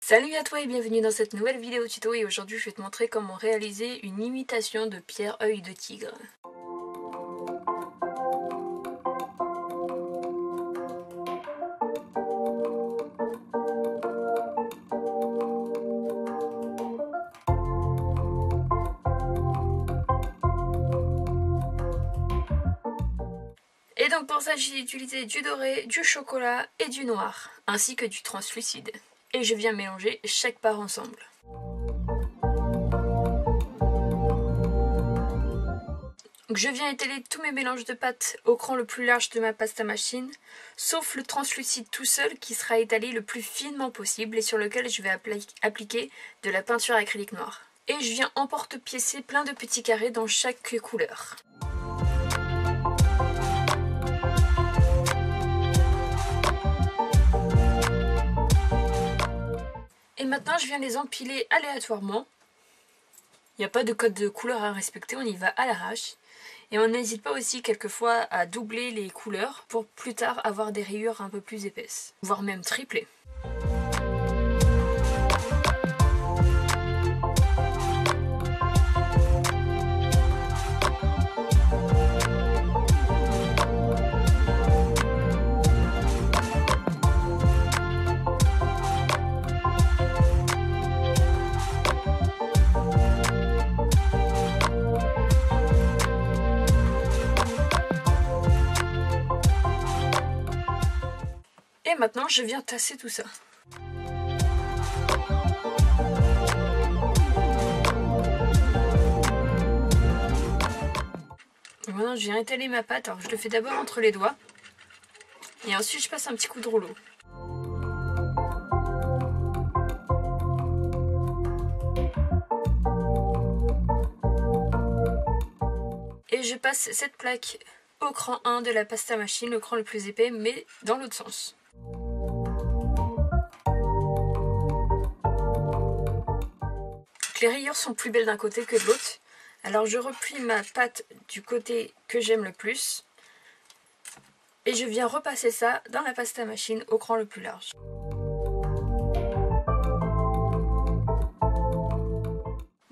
Salut à toi et bienvenue dans cette nouvelle vidéo tuto et aujourd'hui je vais te montrer comment réaliser une imitation de pierre œil de tigre. Et donc pour ça j'ai utilisé du doré, du chocolat et du noir, ainsi que du translucide. Et je viens mélanger chaque part ensemble. Donc je viens étaler tous mes mélanges de pâte au cran le plus large de ma pasta machine, sauf le translucide tout seul qui sera étalé le plus finement possible et sur lequel je vais appliquer de la peinture acrylique noire. Et je viens emporte-piécer plein de petits carrés dans chaque couleur. Et maintenant je viens les empiler aléatoirement. Il n'y a pas de code de couleur à respecter, on y va à l'arrache. Et on n'hésite pas aussi quelquefois à doubler les couleurs pour plus tard avoir des rayures un peu plus épaisses, voire même tripler. Et maintenant je viens tasser tout ça. Et maintenant je viens étaler ma pâte, alors je le fais d'abord entre les doigts. Et ensuite je passe un petit coup de rouleau. Et je passe cette plaque au cran 1 de la pasta machine, le cran le plus épais, mais dans l'autre sens. Les rayures sont plus belles d'un côté que de l'autre, alors je replie ma pâte du côté que j'aime le plus et je viens repasser ça dans la pasta machine au cran le plus large.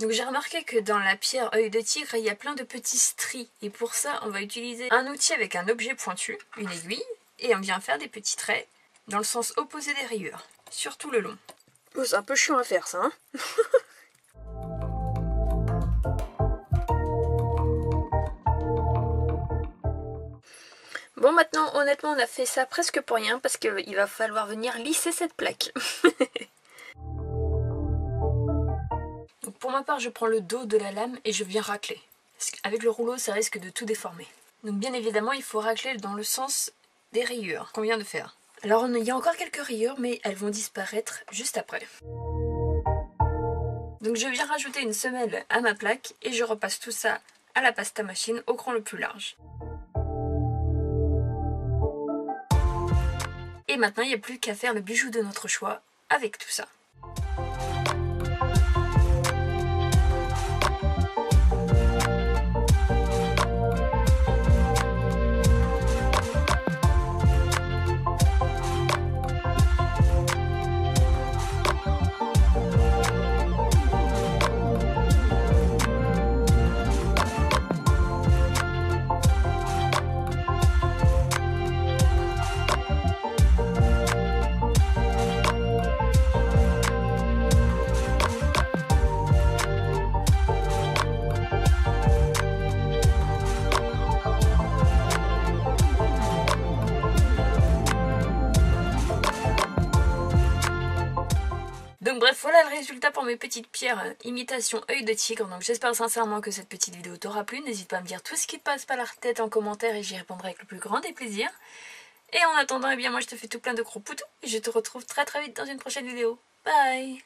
Donc j'ai remarqué que dans la pierre œil de tigre il y a plein de petits stries et pour ça on va utiliser un outil avec un objet pointu, une aiguille, et on vient faire des petits traits dans le sens opposé des rayures, sur tout le long. Oh, c'est un peu chiant à faire ça, hein. Bon, maintenant, honnêtement, on a fait ça presque pour rien parce qu'il va falloir venir lisser cette plaque. Donc pour ma part, je prends le dos de la lame et je viens racler. Parce qu'avec le rouleau, ça risque de tout déformer. Donc bien évidemment, il faut racler dans le sens des rayures qu'on vient de faire. Alors il y a encore quelques rayures, mais elles vont disparaître juste après. Donc je viens rajouter une semelle à ma plaque et je repasse tout ça à la pasta machine au cran le plus large. Et maintenant, il n'y a plus qu'à faire le bijou de notre choix avec tout ça. Donc bref, voilà le résultat pour mes petites pierres imitation œil de tigre. Donc j'espère sincèrement que cette petite vidéo t'aura plu. N'hésite pas à me dire tout ce qui te passe par la tête en commentaire et j'y répondrai avec le plus grand des plaisirs. Et en attendant, eh bien moi je te fais tout plein de gros poutous et je te retrouve très vite dans une prochaine vidéo. Bye!